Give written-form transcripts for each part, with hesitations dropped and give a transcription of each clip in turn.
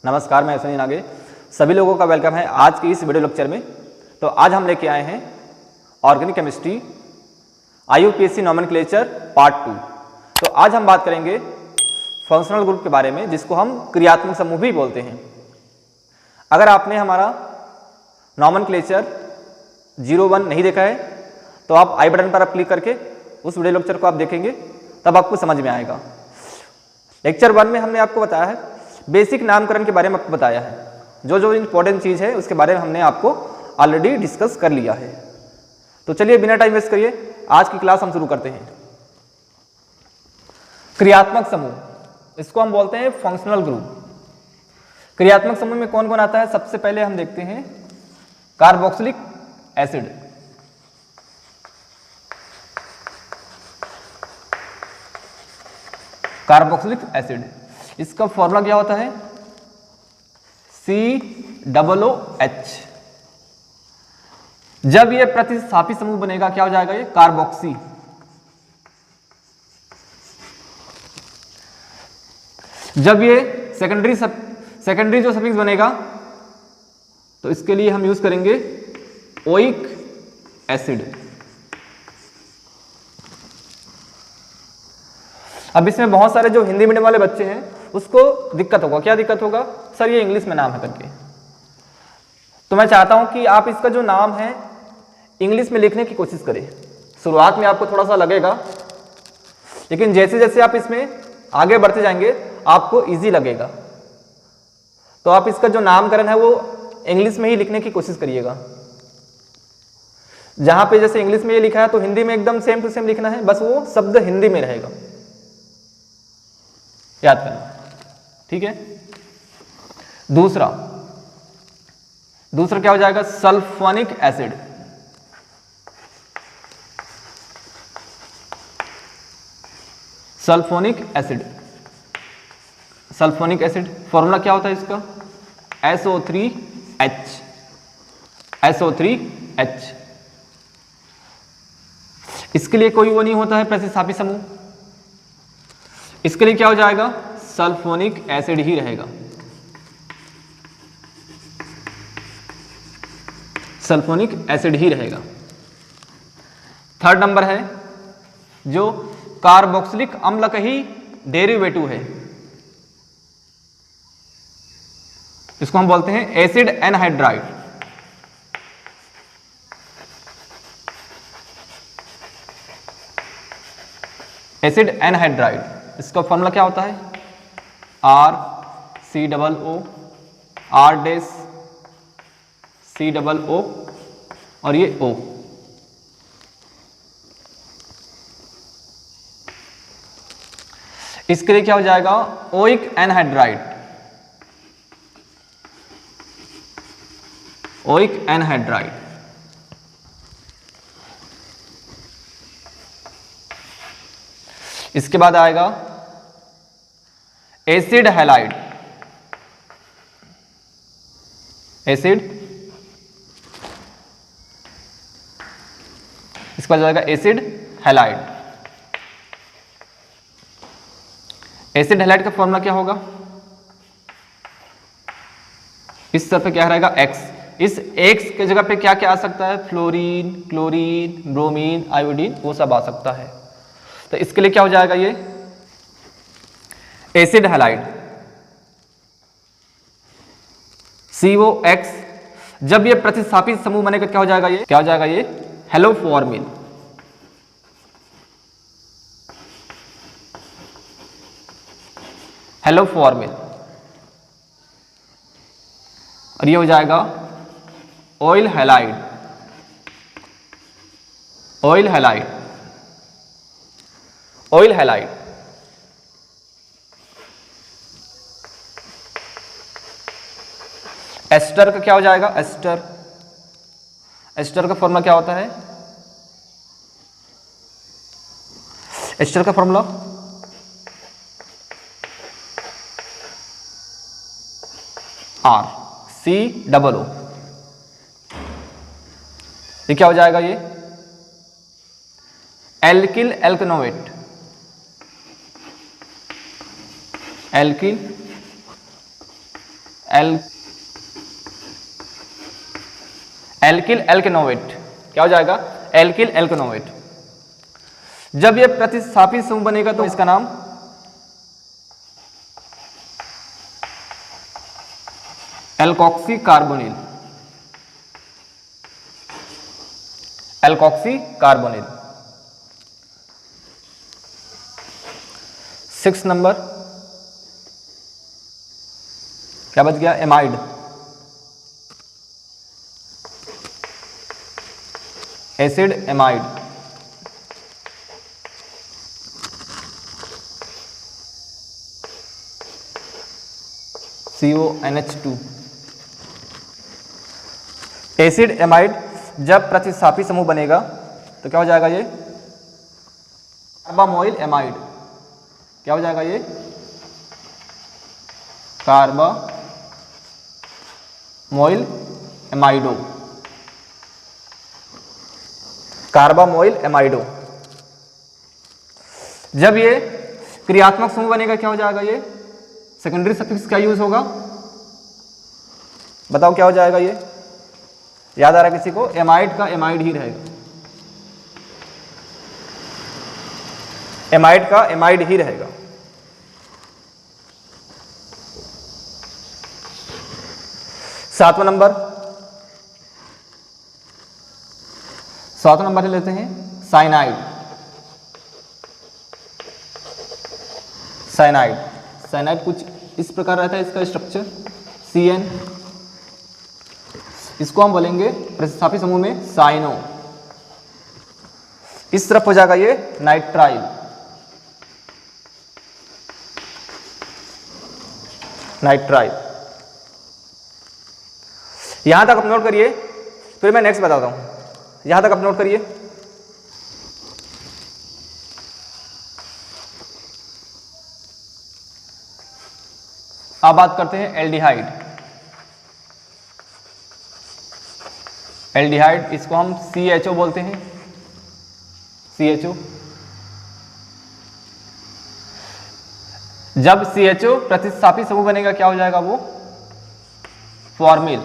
नमस्कार, मैं सुनील नागे। सभी लोगों का वेलकम है आज की इस वीडियो लेक्चर में। तो आज हम लेके आए हैं organic chemistry IUPAC nomenclature part 2। तो आज हम बात करेंगे फंक्शनल ग्रुप के बारे में, जिसको हम क्रियात्मक समूह भी बोलते हैं। अगर आपने हमारा नॉमेनक्लेचर 01 नहीं देखा है तो आप आई बटन पर क्लिक करके उस वीडियो लेक्चर को आप देखेंगे, तब आपको समझ में आएगा। लेक्चर 1 में हमने आपको बताया है बेसिक नामकरण के बारे में, आपको बताया है जो जो इंपॉर्टेंट चीज़ है उसके बारे में हमने आपको ऑलरेडी डिस्कस कर लिया है। तो चलिए बिना टाइम वेस्ट करिए आज की क्लास हम शुरू करते हैं। क्रियात्मक समूह, इसको हम बोलते हैं फंक्शनल ग्रुप। क्रियात्मक समूह में कौन कौन आता है? सबसे पहले हम देखते हैं कार्बोक्सिलिक एसिड। कार्बोक्सिलिक एसिड, इसका फॉर्मूला क्या होता है? COOH। जब ये प्रतिस्थापी समूह बनेगा क्या हो जाएगा? ये कार्बोक्सी। जब ये सेकेंडरी जो सफिक्स बनेगा तो इसके लिए हम यूज करेंगे ओइक एसिड। अब इसमें बहुत सारे जो हिंदी मीडियम वाले बच्चे हैं उसको दिक्कत होगा। क्या दिक्कत होगा? सर ये इंग्लिश में नाम है करके। तो मैं चाहता हूं कि आप इसका जो नाम है इंग्लिश में लिखने की कोशिश करें। शुरुआत में आपको थोड़ा सा लगेगा, लेकिन जैसे जैसे आप इसमें आगे बढ़ते जाएंगे आपको इजी लगेगा। तो आप इसका जो नामकरण है वो इंग्लिश में ही लिखने की कोशिश करिएगा। जहां पे जैसे इंग्लिश में ये लिखा है तो हिंदी में एकदम सेम टू सेम लिखना है, बस वो शब्द हिंदी में रहेगा, याद करना, ठीक है। दूसरा क्या हो जाएगा? Sulphonic acid. Sulphonic acid, sulphonic acid formula क्या होता है इसका? SO3H। SO3H। इसके लिए कोई वो नहीं होता है प्रतिस्थापी समूह, इसके लिए क्या हो जाएगा? सल्फोनिक एसिड ही रहेगा। सल्फोनिक एसिड ही रहेगा। थर्ड नंबर है जो कार्बोक्सिलिक अम्ल का ही डेरिवेटिव है, इसको हम बोलते हैं एसिड एनहाइड्राइड। एसिड एनहाइड्राइड, इसका फॉर्मूला क्या होता है? RCOO, R-COO और ये O। इसके लिए क्या हो जाएगा? Oic anhydride. Oic anhydride. इसके बाद आएगा एसिड हैलाइड। एसिड, इसके बाद जाएगा एसिड हैलाइड। एसिड हैलाइड का फॉर्मूला क्या होगा? इस तरफ पे क्या रहेगा? X। इस X के जगह पे क्या क्या आ सकता है? फ्लोरीन, क्लोरीन, ब्रोमीन, आयोडीन, वो सब आ सकता है। तो इसके लिए क्या हो जाएगा? ये एसिड हैलाइड COX। जब ये प्रतिस्थापी समूह बनेगा क्या हो जाएगा? ये क्या हो जाएगा? ये हेलोफॉर्मिल। हेलोफॉर्मिल। और ये हो जाएगा acyl halide. Acyl halide. Acyl halide. Ester का क्या हो जाएगा? एस्टर। एस्टर का फॉर्मूला क्या होता है? एस्टर का फॉर्मूला RCOO। ये क्या हो जाएगा? ये एल्किल एल्कनोवेट। एल्किल एल्किल एल्केनोवेट, क्या हो जाएगा? एल्किल एल्केनोवेट। जब ये प्रतिस्थापी समूह बनेगा तो इसका नाम alkoxy carbonyl, alkoxy carbonyl. 6 number क्या बच गया? Amide. Acid amide. CONH2। Acid amide जब प्रतिस्थापी समूह बनेगा तो क्या हो जाएगा? ये कार्बामोइल एमाइड। क्या हो जाएगा? ये कार्बामोइल एमाइडो, कार्बामोइल एमाइडो। जब ये क्रियात्मक समूह बनेगा क्या हो जाएगा? ये सेकेंडरी सफिक्स क्या यूज होगा? बताओ क्या हो जाएगा? ये याद आ रहा है किसी को? एमाइड का एमाइड ही रहेगा, एमाइड का एमाइड ही रहेगा। सातवां नंबर ले लेते हैं साइनाइड। साइनाइड कुछ इस प्रकार रहता है इसका स्ट्रक्चर, CN। इसको हम बोलेंगे प्रतिस्थापी समूह में साइनो। इस तरफ हो जाएगा ये नाइट्राइल, यहां तक आप नोट करिए, फिर मैं नेक्स्ट बताता हूं। यहां तक आप नोट करिए। अब बात करते हैं एल्डिहाइड। एल्डिहाइड इसको हम CHO बोलते हैं, CHO। जब CHO प्रतिस्थापी समूह बनेगा क्या हो जाएगा? वो फॉर्मिल,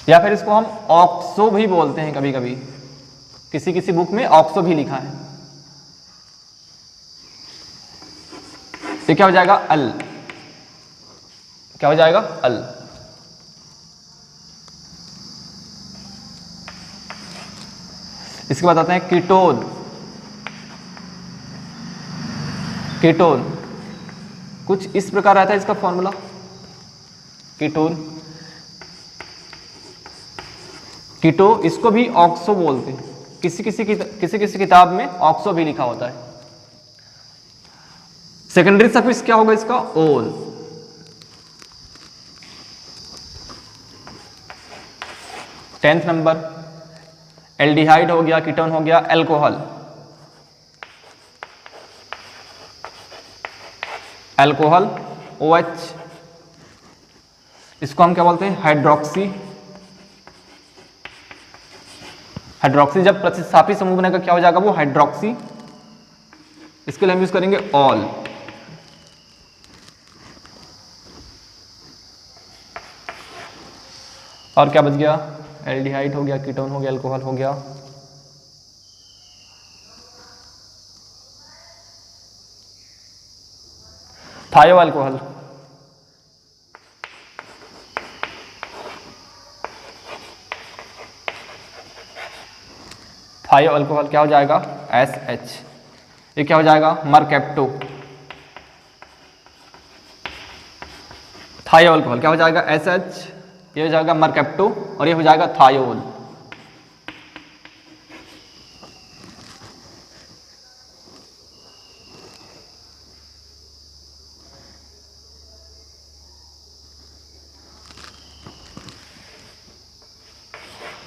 या फिर इसको हम ऑक्सो भी बोलते हैं कभी कभी, किसी किसी बुक में ऑक्सो भी लिखा है। ये क्या हो जाएगा? अल। क्या हो जाएगा? अल। इसके बाद आते हैं कीटोन। कीटोन कुछ इस प्रकार रहता है इसका फॉर्मूला, कीटोन। कीटो इसको भी ऑक्सो बोलते हैं, किसी किसी किताब में ऑक्सो भी लिखा होता है। सेकेंडरी सफिक्स क्या होगा इसका? ओल। टेंथ नंबर एल्डिहाइड हो गया, कीटोन हो गया, अल्कोहल। अल्कोहल OH, इसको हम क्या बोलते हैं? हाइड्रोक्सी। हाइड्रोक्सी जब प्रतिस्थापी समूह बनेगा क्या हो जाएगा? वो हाइड्रोक्सी। इसके लिए हम यूज करेंगे ऑल। और क्या बच गया? एल्डिहाइड हो गया, कीटोन हो गया, अल्कोहल हो गया। थायो अल्कोहल। थायो अल्कोहल क्या हो जाएगा? SH। ये क्या हो जाएगा? मरकेप्टो। थायो अल्कोहल क्या हो जाएगा? SH। ये हो जाएगा मरकेप्टो और ये हो जाएगा थायोल।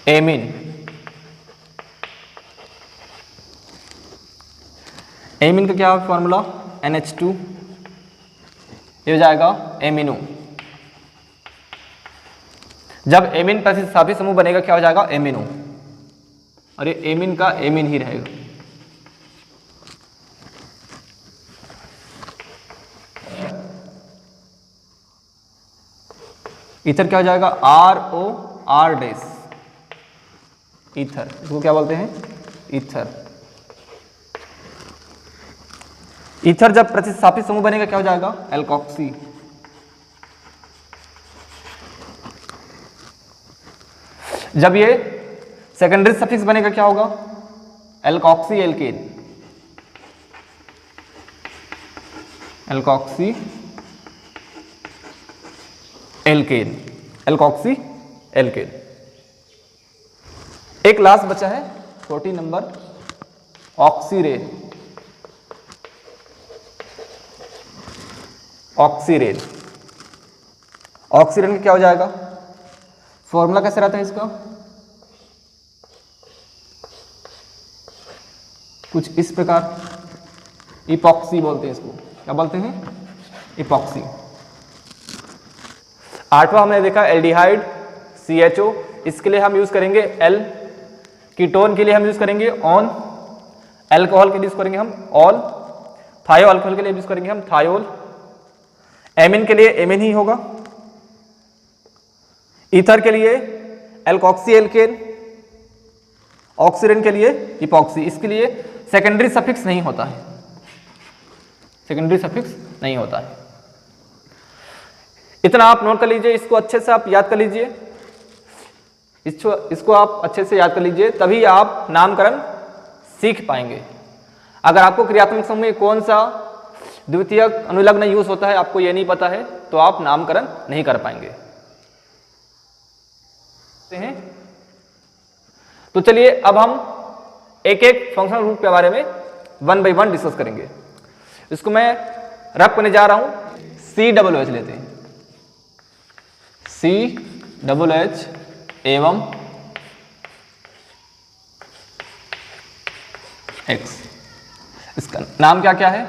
एमीन। एमीन का क्या फॉर्मूला? NH2। ये हो जाएगा एमिनो। जब एमीन प्रतिस्थापी समूह बनेगा क्या हो जाएगा? एमिनो। और ये एमीन का एमीन ही रहेगा। ईथर क्या हो जाएगा, ROR डैश, ईथर, इसको क्या बोलते हैं, ईथर। ईथर जब प्रतिस्थापित समूह बनेगा क्या हो जाएगा, एल्कोक्सी। जब ये सेकेंडरी सफिक्स बनेगा क्या होगा, alkoxy alkane, alkoxy alkane, alkoxy alkane. एक लास्ट बचा है 14 नंबर, ऑक्सीरेन, ऑक्सीरेन। ऑक्सीरेन का क्या हो जाएगा, फॉर्मूला कैसे रहता है इसका, कुछ इस प्रकार, इपॉक्सी बोलते हैं इसको, क्या बोलते हैं, इपॉक्सी। आठवां हमने देखा एल्डिहाइड, CHO, इसके लिए हम यूज करेंगे L, कीटोन के लिए हम यूज करेंगे ऑन, अल्कोहल के लिए यूज करेंगे हम ऑल, थायो अल्कोहल के लिए यूज करेंगे हम थायोल, एमिन के लिए एमिन ही होगा, ईथर के लिए एल्कोक्सी एल्केन, ऑक्सीरेन के लिए इपॉक्सी। इसके लिए सेकेंडरी सफिक्स नहीं होता है, सेकेंडरी सफिक्स नहीं होता है। इतना आप नोट कर लीजिए, इसको अच्छे से आप याद कर लीजिए, इसको आप अच्छे से याद कर लीजिए, तभी आप नामकरण सीख पाएंगे। अगर आपको क्रियात्मक समूह में कौन सा द्वितीयक अनुलग्न यूज होता है आपको ये नहीं पता है तो आप नामकरण नहीं कर पाएंगे। तो चलिए अब हम एक एक फंक्शनल ग्रुप के बारे में 1 by 1 डिस्कस करेंगे। इसको मैं रब करने जा रहा हूं, COOH लेते हैं, COOH एवं X, इसका नाम क्या क्या है,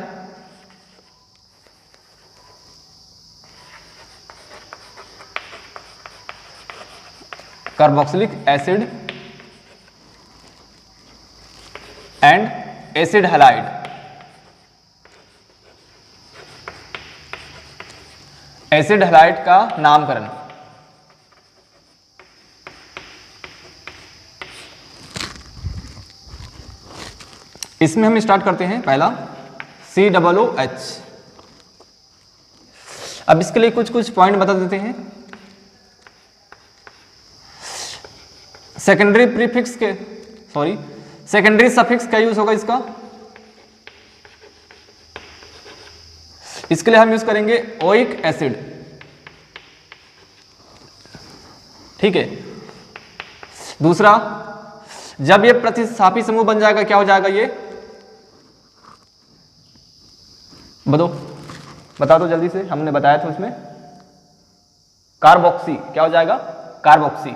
carboxylic acid and acid halide. Acid halide का नामकरण, इसमें हम स्टार्ट करते हैं पहला COOH। अब इसके लिए कुछ कुछ पॉइंट बता देते हैं। सेकेंडरी प्रीफिक्स के सेकेंडरी सफिक्स का यूज होगा इसका, इसके लिए हम यूज करेंगे ओइक एसिड, ठीक है। दूसरा, जब ये प्रतिस्थापी समूह बन जाएगा क्या हो जाएगा, ये बता दो जल्दी से, हमने बताया था उसमें, कार्बोक्सी, क्या हो जाएगा, कार्बोक्सी,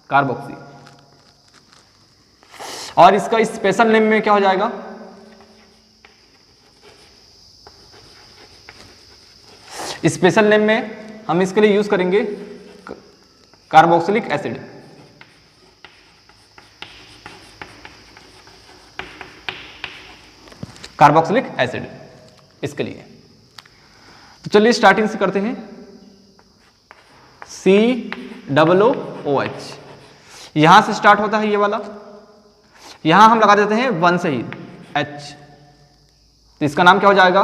कार्बोक्सी। और इसका स्पेशल नेम में क्या हो जाएगा, स्पेशल नेम में हम इसके लिए यूज करेंगे कार्बोक्सिलिक एसिड, कार्बोक्सिलिक एसिड इसके लिए। तो चलिए स्टार्टिंग से करते हैं, COOH, यहां से स्टार्ट होता है ये वाला, यहां हम लगा देते हैं 1 से ही H, तो इसका नाम क्या हो जाएगा,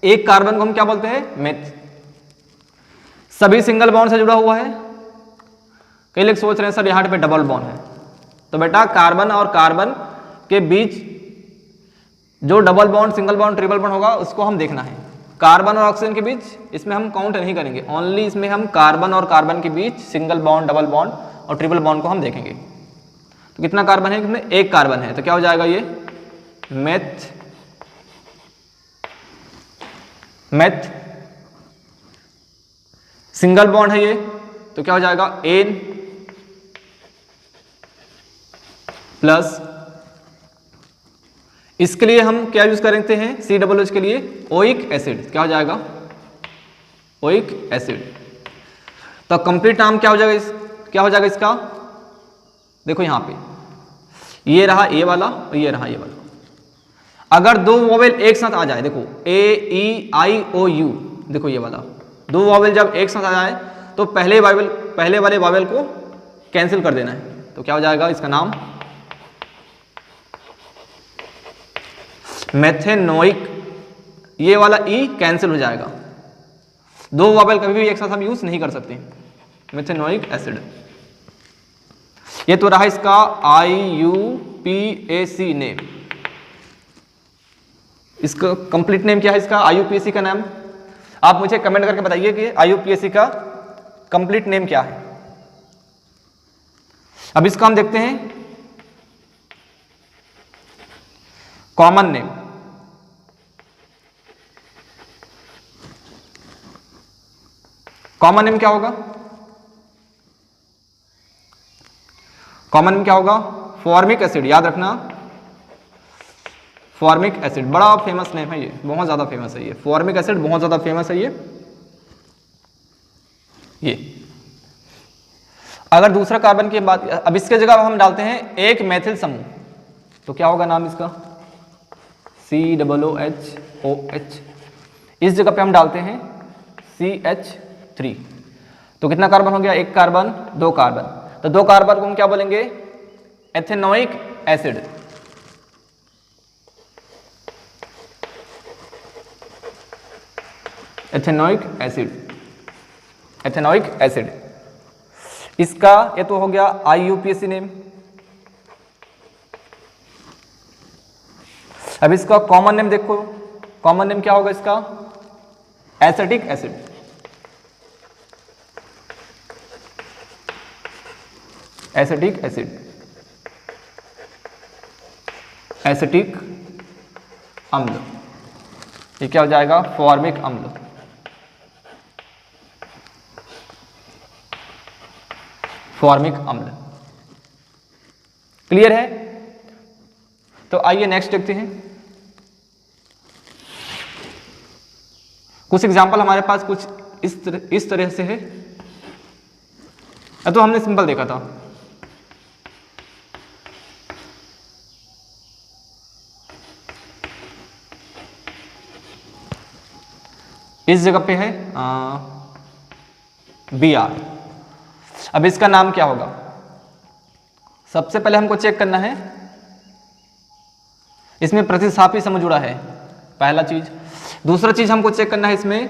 एक कार्बन को हम क्या बोलते हैं, मेथ। सभी सिंगल बॉन्ड से जुड़ा हुआ है। कई लोग सोच रहे हैं सर यहाँ पे डबल बॉन्ड है, तो बेटा कार्बन और कार्बन के बीच जो double bond, single bond, triple bond होगा उसको हम देखना है। कार्बन और ऑक्सीजन के बीच इसमें हम काउंट नहीं करेंगे, ओनली इसमें हम कार्बन और कार्बन के बीच सिंगल बॉन्ड, डबल बॉन्ड और ट्रिपल बॉन्ड को हम देखेंगे। तो कितना कार्बन है, इसमें एक कार्बन है, तो क्या हो जाएगा ये मेथ, मेथ। सिंगल बॉन्ड है ये, तो क्या हो जाएगा एन प्लस, इसके लिए हम क्या यूज करते हैं, COOH के लिए ओइक एसिड, क्या हो जाएगा, ओइक एसिड। तो कंप्लीट नाम क्या हो जाएगा, क्या हो जाएगा इसका, देखो यहां पे ये रहा ए वाला और ये रहा ये वाला। अगर दो वोवेल एक साथ आ जाए, देखो A E I O U, देखो ये वाला, दो वोवेल जब एक साथ आ जाए तो पहले वाले वावेल को कैंसिल कर देना है। तो क्या हो जाएगा इसका नाम, मेथेनोइक। ये वाला ई कैंसिल हो जाएगा, दो वावेल कभी भी एक साथ हम यूज नहीं कर सकते। Methanoic acid. ये तो रहा इसका IUPAC नेम। इसका कंप्लीट नेम क्या है इसका, IUPAC का नाम? आप मुझे कमेंट करके बताइए कि IUPAC का कंप्लीट नेम क्या है। अब इसका हम देखते हैं कॉमन नेम। कॉमन नेम क्या होगा? कॉमन नेम क्या होगा? Formic acid. याद रखना, फॉर्मिक एसिड बड़ा फेमस नेम है, ये बहुत ज्यादा फेमस है। ये फॉर्मिक एसिड बहुत ज्यादा फेमस है। ये अगर दूसरा कार्बन की बात, अब इसके जगह हम डालते हैं एक मैथिल समूह, तो क्या होगा नाम इसका, COOH। इस जगह पे हम डालते हैं CH3। तो कितना कार्बन हो गया, एक कार्बन, दो कार्बन। तो दो कार्बन को हम क्या बोलेंगे, ethanoic acid. Ethanoic acid, ethanoic acid. इसका ये तो हो गया IUPAC नेम। अब इसका कॉमन नेम देखो, कॉमन नेम क्या होगा इसका, acetic acid. Acetic acid, acetic अम्ल। ये क्या हो जाएगा, फॉर्मिक अम्ल। फॉर्मिक अम्ल। क्लियर है? तो आइए नेक्स्ट देखते हैं। कुछ एग्जांपल हमारे पास कुछ इस तरह से है। तो हमने सिंपल देखा था, इस जगह पे है Br। अब इसका नाम क्या होगा, सबसे पहले हमको चेक करना है इसमें प्रतिस्थापी समूह जुड़ा है, पहला चीज। दूसरा चीज हमको चेक करना है इसमें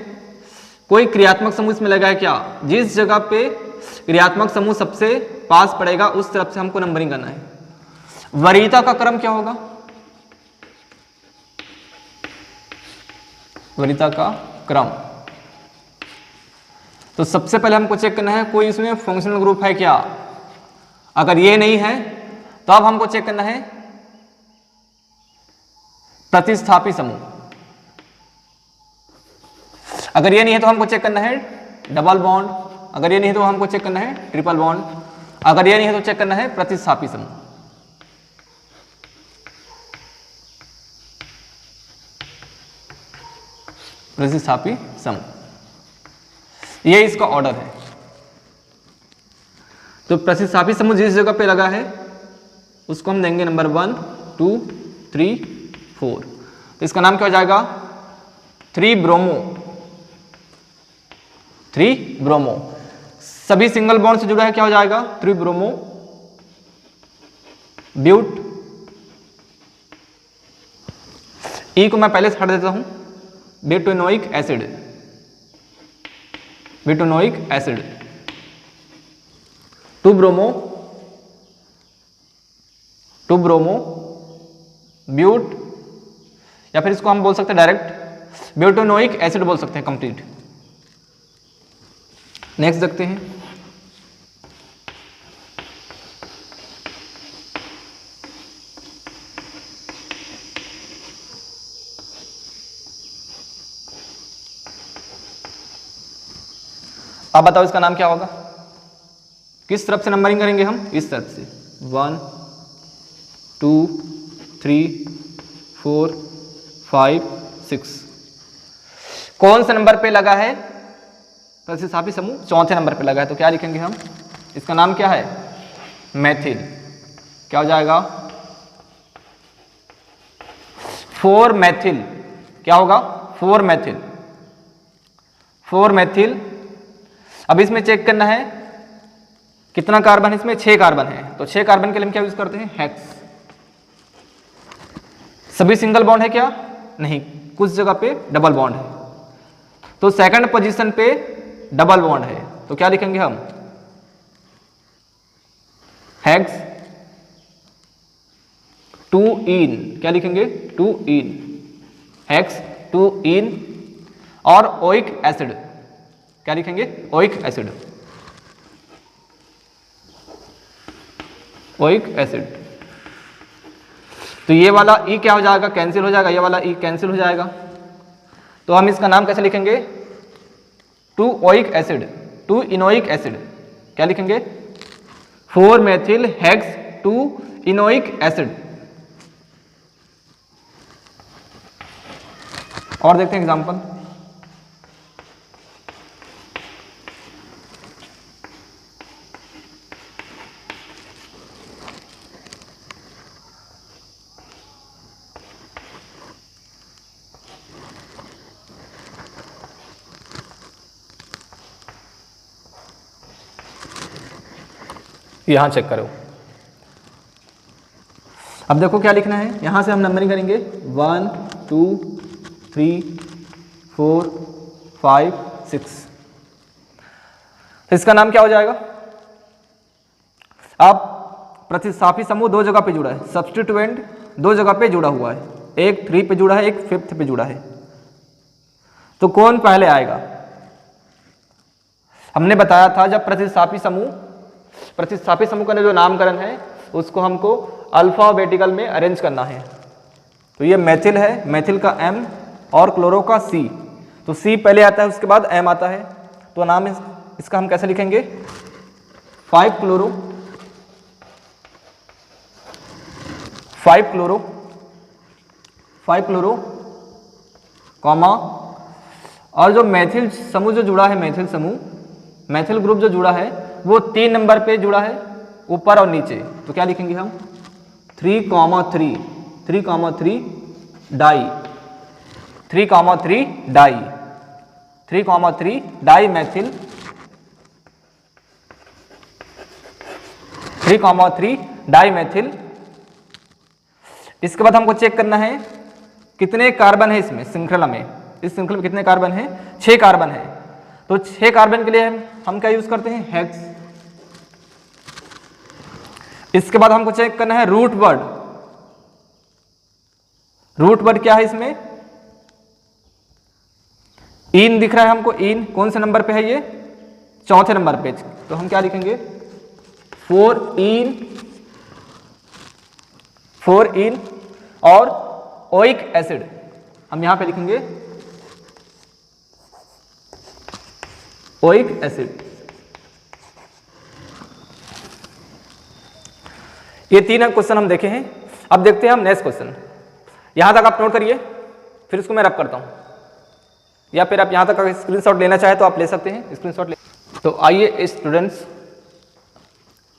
कोई क्रियात्मक समूह इसमें लगा है क्या। जिस जगह पे क्रियात्मक समूह सबसे पास पड़ेगा उस तरफ से हमको नंबरिंग करना है। वरीयता का क्रम क्या होगा, वरीयता का क्रम। तो सबसे पहले हमको चेक करना है कोई इसमें फंक्शनल ग्रुप है क्या। अगर ये नहीं है तो अब हमको चेक करना है प्रतिस्थापी समूह। अगर ये नहीं है तो हमको चेक करना है डबल बॉन्ड। अगर ये नहीं है तो हमको चेक करना है ट्रिपल बॉन्ड। अगर ये नहीं है तो चेक करना है प्रतिस्थापी समूह। प्रतिस्थापी समूह, ये इसका ऑर्डर है। तो प्रतिस्थापी समूह जिस जगह पे लगा है उसको हम देंगे नंबर 1 2 3 4। तो इसका नाम क्या हो जाएगा, 3 ब्रोमो। 3 ब्रोमो। सभी सिंगल बॉन्ड से जुड़ा है, क्या हो जाएगा 3 ब्रोमो ब्यूट। ई को मैं पहले से हटा देता हूं, butanoic acid. Butanoic acid 2 bromo ब्यूट, या फिर इसको हम बोल सकते हैं डायरेक्ट ब्यूटेनोइक एसिड बोल सकते हैं कंप्लीट। नेक्स्ट देखते हैं, अब बताओ इसका नाम क्या होगा। किस तरफ से नंबरिंग करेंगे हम, इस तरफ से 1 2 3 4 5 6। कौन से नंबर पे लगा है प्रतिस्थापी समूह, चौथे नंबर पे लगा है। तो क्या लिखेंगे हम, इसका नाम क्या है मैथिल। क्या हो जाएगा 4 मैथिल। क्या होगा 4 मैथिल। 4 मैथिल। अब इसमें चेक करना है कितना कार्बन है, इसमें 6 कार्बन है, तो 6 कार्बन के लिए हम क्या यूज करते हैं, हेक्स। सभी सिंगल बॉन्ड है क्या, नहीं, कुछ जगह पे डबल बॉन्ड है, तो सेकंड पोजीशन पे डबल बॉन्ड है, तो क्या लिखेंगे हम, हेक्स 2 इन, क्या लिखेंगे, 2 इन, हेक्स 2 इन, और ओइक एसिड, क्या लिखेंगे, ओइक एसिड, ओइक एसिड। तो ये वाला ई क्या हो जाएगा, कैंसिल हो जाएगा, ये वाला ई कैंसिल हो जाएगा, तो हम इसका नाम कैसे लिखेंगे, 2 ओइक एसिड, 2 इनोइक एसिड, क्या लिखेंगे, 4 मेथिल हेक्स 2 इनोइक एसिड। और देखते हैं एग्जांपल, यहां चेक करो। अब देखो क्या लिखना है, यहां से हम नंबरिंग करेंगे 1 2 3 4 5 6। इसका नाम क्या हो जाएगा, अब प्रतिस्थापी समूह 2 जगह पे जुड़ा है, सब्स्टिट्यूएंट 2 जगह पे जुड़ा हुआ है, एक 3 पे जुड़ा है, एक 5th पे जुड़ा है, तो कौन पहले आएगा। हमने बताया था जब प्रतिस्थापी समूह का जो नामकरण है उसको हमको अल्फाबेटिकल में अरेंज करना है। तो ये मेथिल है, मेथिल का M और क्लोरो का C, तो C पहले आता है उसके बाद M आता है, तो नाम इसका हम कैसे लिखेंगे, 5 क्लोरो 5 क्लोरो कॉमा, और जो मेथिल समूह जो जुड़ा है, मेथिल ग्रुप जो जुड़ा है वो 3 नंबर पे जुड़ा है, ऊपर और नीचे, तो क्या लिखेंगे हम 3,3 di 3,3 di methyl 3,3 di methyl. इसके बाद हमको चेक करना है कितने कार्बन है इसमें, श्रृंखला में, इस श्रृंखला में कितने कार्बन है, 6 कार्बन है, तो 6 कार्बन के लिए हम क्या यूज करते हैं, हेक्स। इसके बाद हमको चेक करना है रूट वर्ड क्या है इसमें, इन दिख रहा है हमको, इन कौन से नंबर पे है ये, 4थे नंबर पे, तो हम क्या लिखेंगे 4 इन और ओइक एसिड, हम यहां पे लिखेंगे ओइक एसिड। ये 3 क्वेश्चन हम देखे हैं। अब देखते हैं हम नेक्स्ट क्वेश्चन, यहां तक आप नोट करिए, फिर इसको मैं रब करता हूं, या फिर आप यहां तक अगर स्क्रीनशॉट लेना चाहे तो आप ले सकते हैं, स्क्रीनशॉट ले। तो आइए स्टूडेंट्स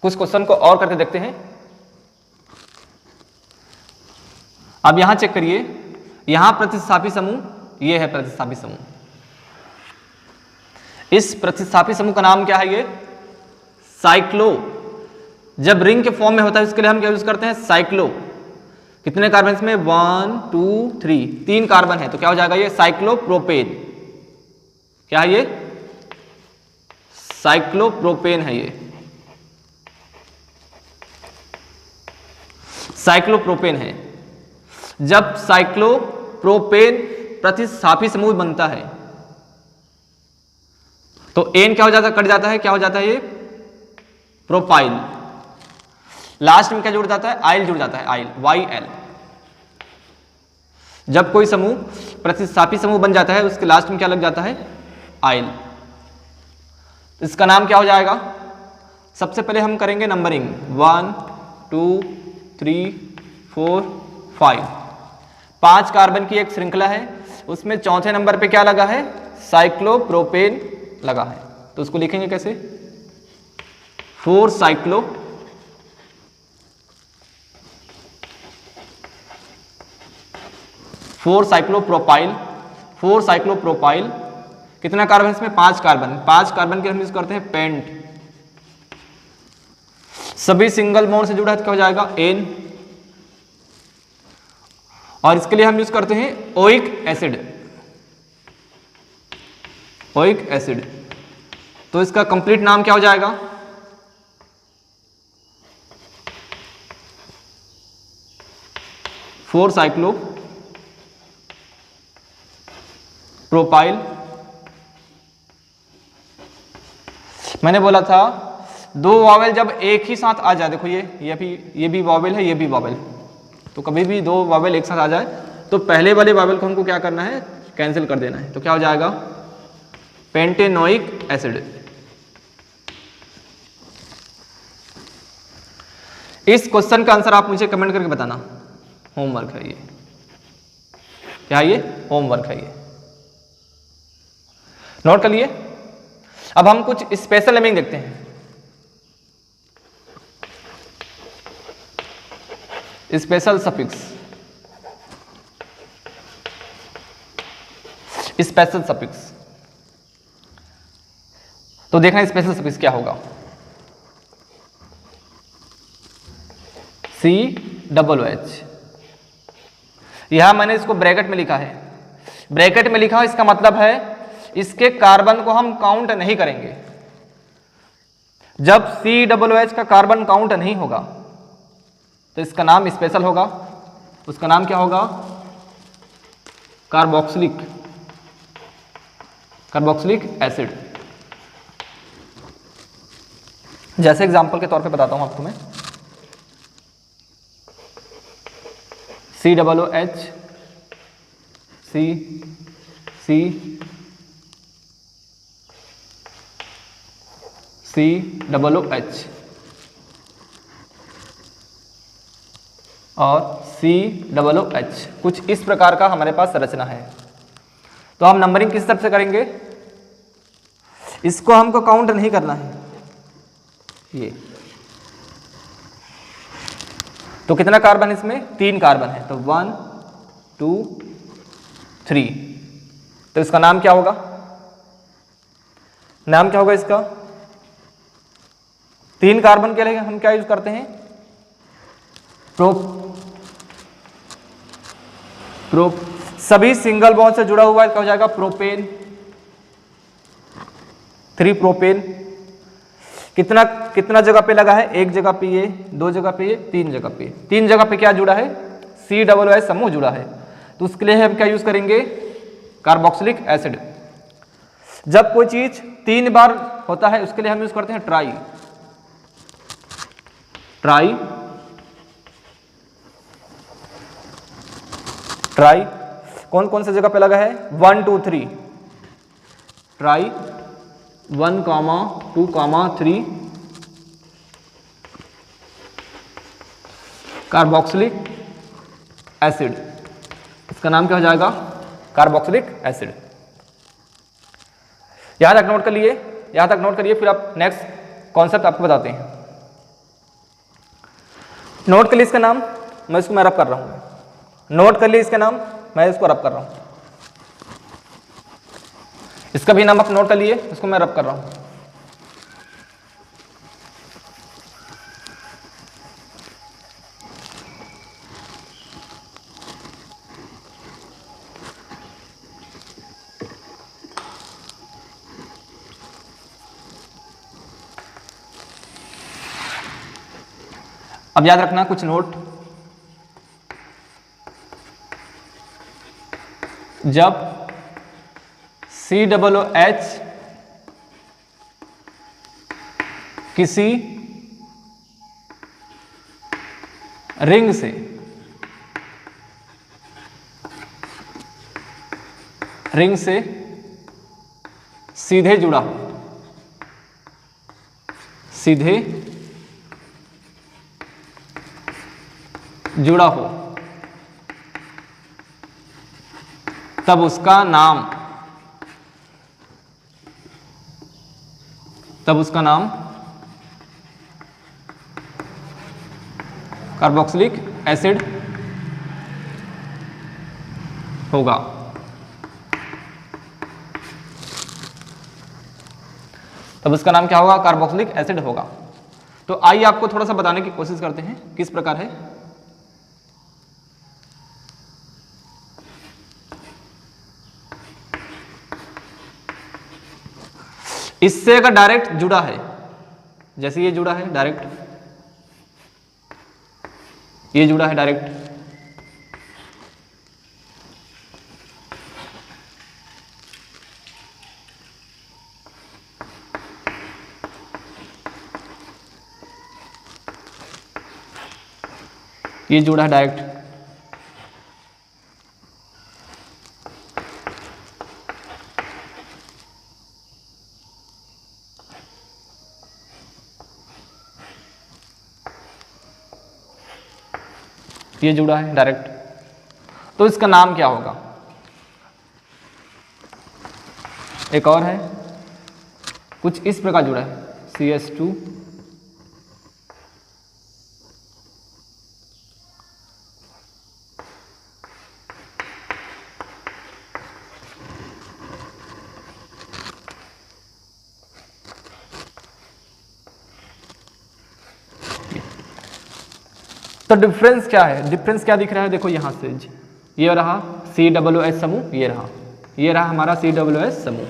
कुछ क्वेश्चन को और करके देखते हैं। अब यहां चेक करिए, यहां प्रतिस्थापी समूह, ये है प्रतिस्थापी समूह, इस प्रतिस्थापी समूह का नाम क्या है, ये साइक्लो। जब रिंग के फॉर्म में होता है इसके लिए हम क्या यूज करते हैं, साइक्लो। कितने कार्बन इसमें, 1 2 3, 3 कार्बन है, तो क्या हो जाएगा ये साइक्लोप्रोपेन, क्या है ये साइक्लोप्रोपेन है, ये साइक्लोप्रोपेन है। जब साइक्लोप्रोपेन प्रतिस्थापी समूह बनता है तो एन क्या हो जाता है, कट जाता है, क्या हो जाता है ये प्रोपाइल, लास्ट में क्या जुड़ जाता है, आइल जुड़ जाता है, आइल YL। जब कोई समूह प्रतिस्थापी समूह बन जाता है उसके लास्ट में क्या लग जाता है, आइल। इसका नाम क्या हो जाएगा, सबसे पहले हम करेंगे नंबरिंग 1 2 3 4 5, 5 कार्बन की एक श्रृंखला है, उसमें 4थे नंबर पे क्या लगा है, साइक्लोप्रोपेन लगा है, तो उसको लिखेंगे कैसे, 4 साइक्लोप्रोपाइल कितना कार्बन इसमें? 5 कार्बन। 5 कार्बन के हम यूज करते हैं पेंट। सभी सिंगल बॉन्ड से जुड़ा है तो क्या हो जाएगा? एन। और इसके लिए हम यूज करते हैं ओइक एसिड। ओइक एसिड, तो इसका कंप्लीट नाम क्या हो जाएगा? Four cyclo propyl. मैंने बोला था दो वॉवेल जब एक ही साथ आ जाए, देखो ये भी वॉवेल है, ये भी वॉवेल, तो कभी भी दो वॉवेल एक साथ आ जाए तो पहले वाले वॉवेल को हमको क्या करना है? कैंसिल कर देना है। तो क्या हो जाएगा? Pentanoic acid. इस क्वेश्चन का आंसर आप मुझे कमेंट करके बताना। होमवर्क है ये, क्या है ये? होमवर्क है ये, नोट कर लिए। अब हम कुछ स्पेशल नेमिंग देखते हैं। स्पेशल सफिक्स, स्पेशल सफिक्स, तो देखना स्पेशल सफिक्स क्या होगा। COOH, यहां मैंने इसको ब्रैकेट में लिखा है। ब्रैकेट में लिखा, इसका मतलब है इसके कार्बन को हम काउंट नहीं करेंगे। जब COOH का कार्बन काउंट नहीं होगा तो इसका नाम स्पेशल होगा। उसका नाम क्या होगा? Carboxylic acid. जैसे एग्जांपल के तौर पे बताता हूं आपको मैं, COOH, COOH और COOH, कुछ इस प्रकार का हमारे पास संरचना है। तो हम नंबरिंग किस तरह से करेंगे? इसको हमको काउंट नहीं करना है ये। तो कितना कार्बन इसमें? 3 कार्बन है, तो 1 2 3। तो इसका नाम क्या होगा? नाम क्या होगा इसका? 3 कार्बन के लिए हम क्या यूज करते हैं? प्रोप। सभी सिंगल बॉन्ड से जुड़ा हुआ है, क्या हो जाएगा? प्रोपेन। 3 प्रोपेन। कितना जगह पे लगा है? एक जगह पे ये, 2 जगह पे ये, 3 जगह पे। 3 जगह पे क्या जुड़ा है? COOH समूह जुड़ा है। तो उसके लिए हम क्या यूज करेंगे? Carboxylic acid. जब कोई चीज 3 बार होता है उसके लिए हम यूज करते हैं ट्राई। कौन कौन सी जगह पे लगा है? 1 2 3। Try 1, 2, 3 carboxylic acid. इसका नाम क्या हो जाएगा? Carboxylic acid. यहां तक नोट कर लिए? यहां तक नोट करिए, फिर आप नेक्स्ट कॉन्सेप्ट आपको बताते हैं। नोट कर लिए इसका नाम, मैं इसको रब कर रहा हूं। नोट कर लिए इसका नाम, मैं इसको रब कर रहा हूं। इसका भी नाम आप नोट कर लिए, इसको मैं रब कर रहा हूं। अब याद रखना कुछ नोट। जब COOH किसी रिंग से सीधे जुड़ा हो, तब उसका नाम कार्बोक्सिलिक एसिड होगा। तब उसका नाम क्या होगा? कार्बोक्सिलिक एसिड होगा। तो आइए आपको थोड़ा सा बताने की कोशिश करते हैं किस प्रकार है। इससे अगर डायरेक्ट जुड़ा है, जैसे ये जुड़ा है डायरेक्ट, ये जुड़ा है डायरेक्ट, ये जुड़ा है डायरेक्ट, ये जुड़ा है डायरेक्ट, तो इसका नाम क्या होगा? एक और है, कुछ इस प्रकार जुड़ा है, CH2 तो डिफरेंस क्या है? डिफरेंस क्या दिख रहा है? देखो यहां से ये रहा COOH समूह, ये रहा हमारा COOH समूह।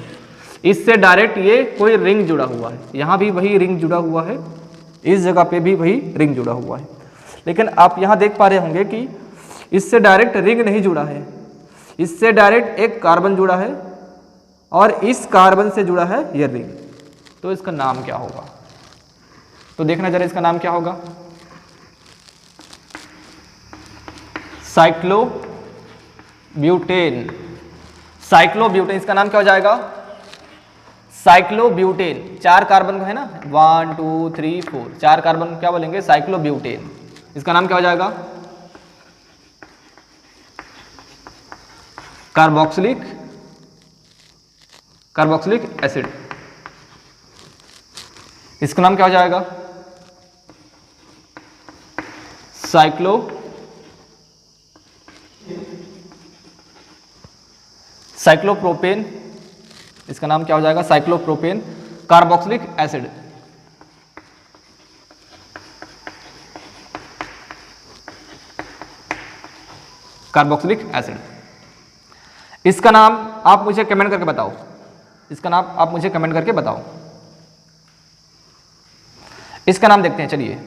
इससे डायरेक्ट ये कोई रिंग जुड़ा हुआ है, यहां भी वही रिंग जुड़ा हुआ है, इस जगह पे भी वही रिंग जुड़ा हुआ है। लेकिन आप यहां देख पा रहे होंगे कि इससे डायरेक्ट रिंग नहीं जुड़ा है, इससे डायरेक्ट एक कार्बन जुड़ा है और इस कार्बन से जुड़ा है ये रिंग। तो इसका नाम क्या होगा? तो देखना जरा इसका नाम क्या होगा। साइक्लोब्यूटेन, साइक्लोब्यूटेन, इसका नाम क्या हो जाएगा? साइक्लोब्यूटेन। 4 कार्बन का है ना, 1 2 3 4, 4 कार्बन क्या बोलेंगे? साइक्लोब्यूटेन। इसका नाम क्या हो जाएगा? Carboxylic acid. इसका नाम क्या हो जाएगा? साइक्लोप्रोपेन। इसका नाम क्या हो जाएगा? Cyclopropane carboxylic acid. Carboxylic acid. इसका नाम आप मुझे कमेंट करके बताओ, इसका नाम आप मुझे कमेंट करके बताओ। इसका नाम देखते हैं, चलिए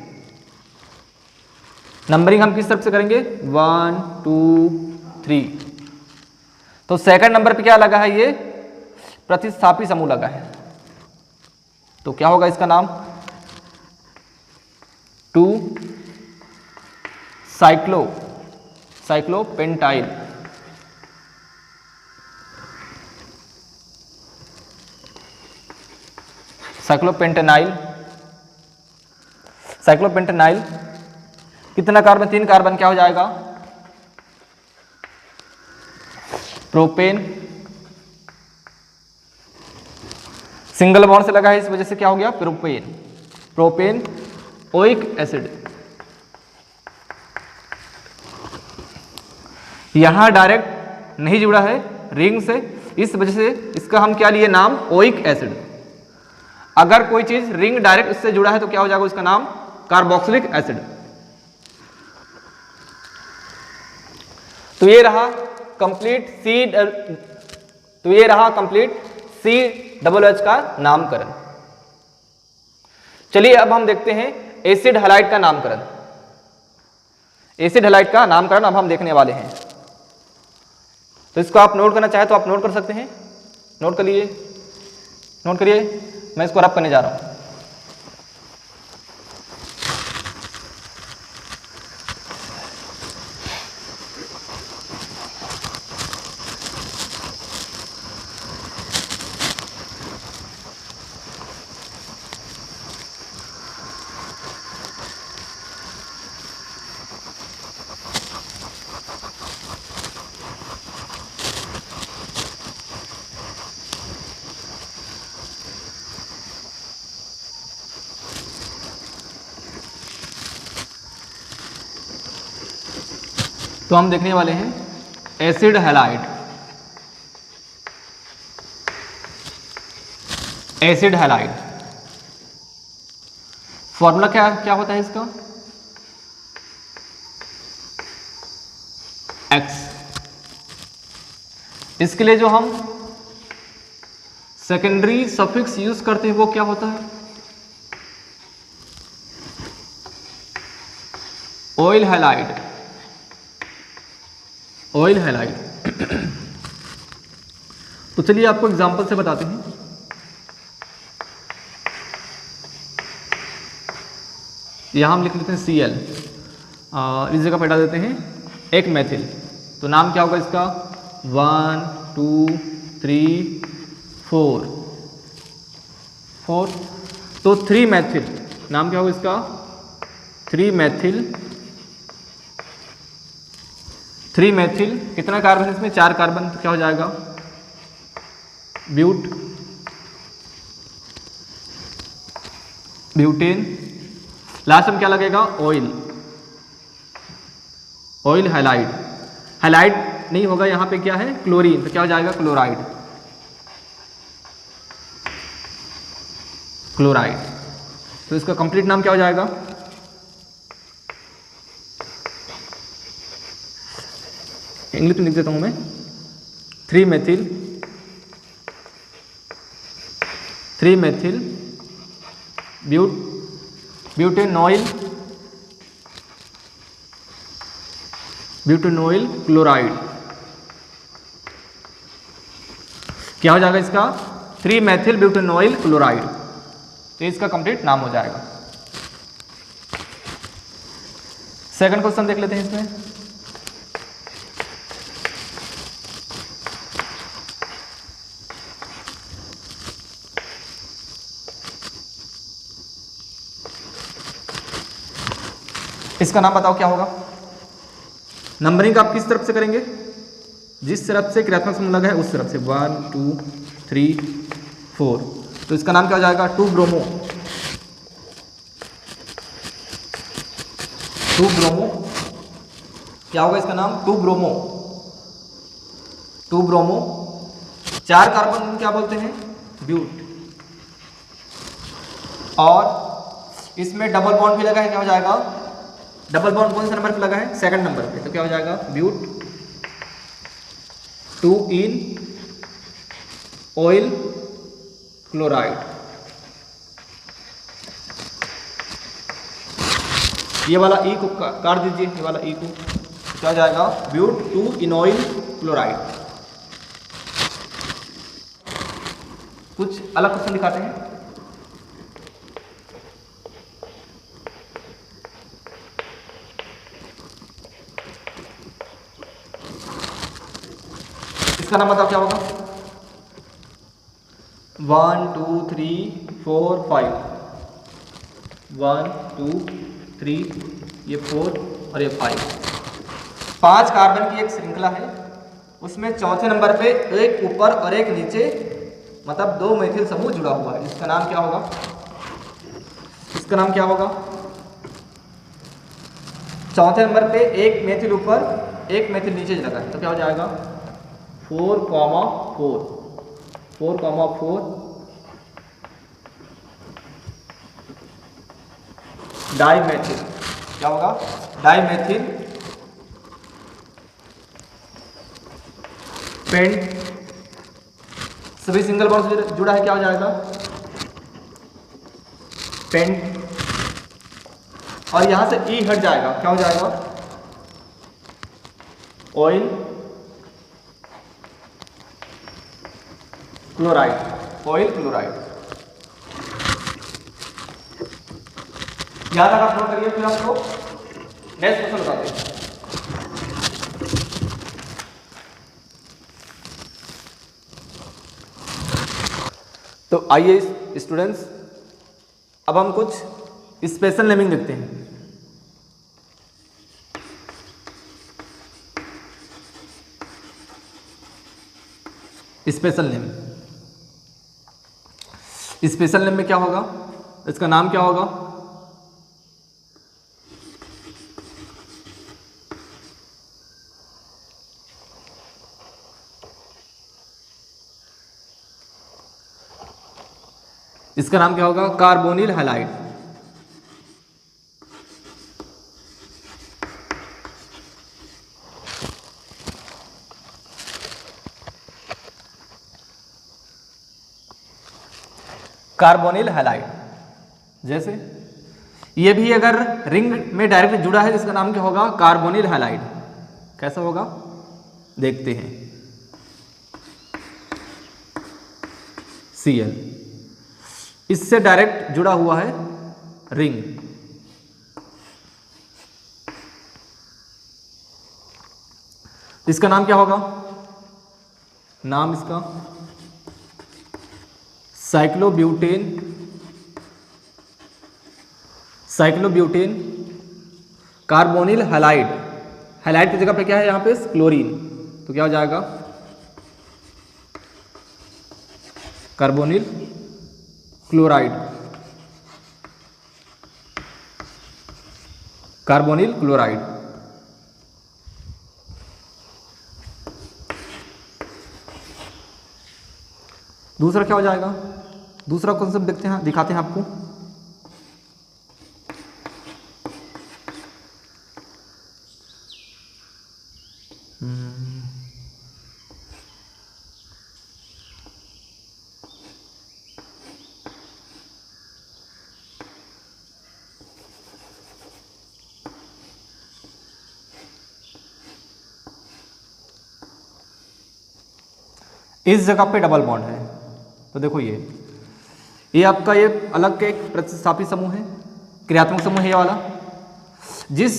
नंबरिंग हम किस तरफ से करेंगे? 1 2 3। तो सेकंड नंबर पे क्या लगा है? ये प्रतिस्थापी समूह लगा है, तो क्या होगा इसका नाम? 2 साइक्लोपेंटाइल। साइक्लोपेंटेनाइल कितना कार्बन? 3 कार्बन, क्या हो जाएगा? प्रोपेन। सिंगल बॉन्ड से लगा है, इस वजह से क्या हो गया? Propane oic acid. यहां डायरेक्ट नहीं जुड़ा है रिंग से, इस वजह से इसका हम क्या लिए नाम? Oic acid. अगर कोई चीज रिंग डायरेक्ट इससे जुड़ा है तो क्या हो जाएगा उसका नाम? Carboxylic acid. तो ये रहा कंप्लीट COOH का नामकरण। चलिए अब हम देखते हैं एसिड हैलाइड का नामकरण। एसिड हैलाइड का नामकरण अब हम देखने वाले हैं। तो इसको आप नोट करना चाहे तो आप नोट कर सकते हैं, नोट करिए। मैं इसको रब करने जा रहा हूं। तो हम देखने वाले हैं acid halide. Acid halide formula क्या क्या होता है इसका, एक्स। इसके लिए जो हम सेकेंडरी सफिक्स यूज करते हैं वो क्या होता है, ऑयल हैलाइड, ऑयल हैलाइड। तो चलिए आपको एग्जांपल से बताते हैं। यहां हम लिख लेते हैं Cl, इस जगह पे हटा देते हैं एक मेथिल। तो नाम क्या होगा इसका, 1 2 3 4 4। तो 3 मेथिल, नाम क्या होगा इसका, 3 मेथिल। 3 मेथिल, कितना कार्बन है इसमें, 4 कार्बन। तो क्या हो जाएगा, ब्यूट, ब्यूटेन। लास्ट में क्या लगेगा, ऑयल, ऑयल हैलाइड। हैलाइड नहीं होगा, यहां पे क्या है, क्लोरीन। तो क्या हो जाएगा, क्लोराइड, क्लोराइड। तो इसका कंप्लीट नाम क्या हो जाएगा, इंग्लिश में लिख देता हूं मैं, 3 मेथिल, 3 मेथिल ब्यूटेनॉइल, ब्यूटेनॉइल क्लोराइड। क्या हो जाएगा इसका, 3 मेथिल ब्यूटेनॉइल क्लोराइड। तो इसका कंप्लीट नाम हो जाएगा। सेकंड क्वेश्चन देख लेते हैं इसमें। इसका नाम बताओ क्या होगा। नंबरिंग आप किस तरफ से करेंगे, जिस तरफ से क्रियात्मक समूह लगा है उस तरफ से, 1 2 3 4। तो इसका नाम क्या हो जाएगा, 2 ब्रोमो, 2 ब्रोमो। क्या होगा इसका नाम, 2 ब्रोमो, 2 ब्रोमो। 4 कार्बन क्या बोलते हैं, ब्यूट। और इसमें डबल बॉन्ड भी लगा है, क्या हो जाएगा, डबल बॉन्ड कौन से नंबर पे लगा है, सेकंड नंबर पे। तो क्या हो जाएगा, ब्यूट 2 इन ऑयल क्लोराइड। ये वाला ई को काट दीजिए, ये वाला ई को। क्या हो जाएगा, ब्यूट 2 इनॉइल क्लोराइड। कुछ अलग क्वेश्चन दिखाते हैं। इसका नाम बताओ क्या होगा, 1 2 3 4 5, 1 2 3, ये 4 और ये 5। 5 कार्बन की एक श्रृंखला है, उसमें चौथे नंबर पे एक ऊपर और एक नीचे, मतलब 2 मेथिल समूह जुड़ा हुआ है। इसका नाम क्या होगा, इसका नाम क्या होगा, चौथे नंबर पे एक मेथिल ऊपर एक मेथिल नीचे लगा है। तो क्या हो जाएगा, 4,4, 4,4 डाइमेथिल। क्या होगा, डाइमेथिल पेंट, सभी सिंगल बॉन्ड से जुड़ा है। क्या हो जाएगा, पेंट। और यहां से ई हट जाएगा, क्या हो जाएगा, ऑयल क्लोराइड, ऑयल क्लोराइड। याद आप नोट करिए, फिर आपको नेक्स्ट क्वेश्चन बताते हैं। तो आइए स्टूडेंट्स, अब हम कुछ स्पेशल नेमिंग लिखते हैं। स्पेशल नेम, स्पेशल नेम में क्या होगा, इसका नाम क्या होगा, इसका नाम क्या होगा, कार्बोनिल हैलाइड। Carbonyl halide. जैसे ये भी अगर रिंग में डायरेक्ट जुड़ा है, इसका नाम क्या होगा? Carbonyl halide. कैसा होगा देखते हैं। Cl इससे डायरेक्ट जुड़ा हुआ है रिंग, इसका नाम क्या होगा? नाम इसका cyclobutane. Cyclobutane carbonyl halide. Halide की जगह पे क्या है यहाँ पे? क्लोरीन। तो क्या हो जाएगा? Carbonyl chloride. Carbonyl chloride. दूसरा क्या हो जाएगा? दूसरा कॉन्सेप्ट देखते हैं, दिखाते हैं आपको। इस जगह पे डबल बॉन्ड है, तो देखो ये आपका ये अलग के एक प्रतिस्थापी समूह है, क्रियात्मक समूह है ये वाला। जिस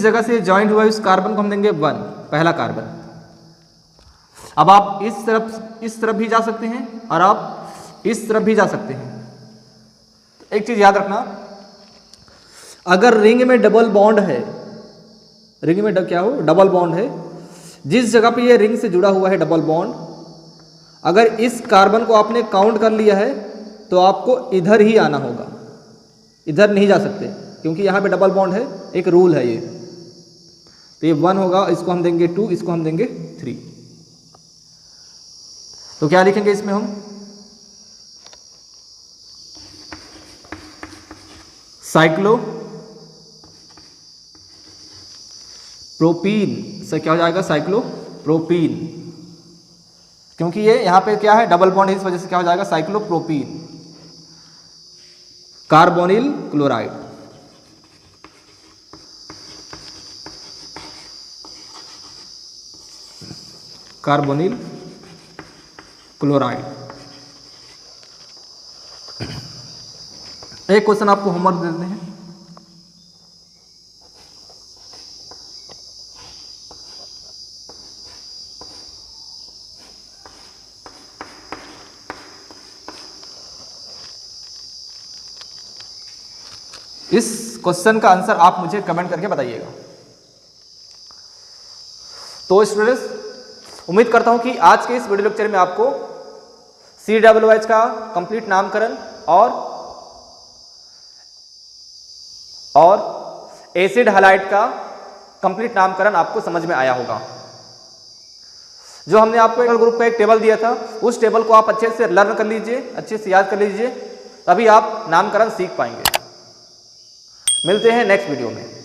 जगह से ज्वाइंट हुआ है उस कार्बन को हम देंगे 1, पहला कार्बन। अब आप इस तरफ भी जा सकते हैं और आप इस तरफ भी जा सकते हैं। एक चीज याद रखना, अगर रिंग में डबल बॉन्ड है, रिंग में क्या हो? डबल बॉन्ड है, जिस जगह पे ये रिंग से जुड़ा हुआ है डबल बॉन्ड, अगर इस कार्बन को आपने काउंट कर लिया है तो आपको इधर ही आना होगा, इधर नहीं जा सकते, क्योंकि यहाँ पे डबल बॉन्ड है, एक रूल है ये। तो ये 1 होगा, इसको हम देंगे 2, इसको हम देंगे 3। तो क्या लिखेंगे इसमें हम? साइक्लो प्रोपीन से क्या हो जाएगा? साइक्लो प्रोपीन, क्योंकि ये यहां पे क्या है? डबल बॉन्ड है, इस वजह से क्या हो जाएगा? Cyclopropene. Carbonyl chloride. Carbonyl chloride. एक क्वेश्चन आपको होमवर्क दे देते हैं। इस क्वेश्चन का आंसर आप मुझे कमेंट करके बताइएगा। तो स्टूडेंट्स, उम्मीद करता हूं कि आज के इस वीडियो लेक्चर में आपको COOH का कंप्लीट नामकरण और एसिड हैलाइड का कंप्लीट नामकरण आपको समझ में आया होगा। जो हमने आपको एक ग्रुप का एक टेबल दिया था, उस टेबल को आप अच्छे से लर्न कर लीजिए, अच्छे से याद कर लीजिए, तभी आप नामकरण सीख पाएंगे। मिलते हैं नेक्स्ट वीडियो में।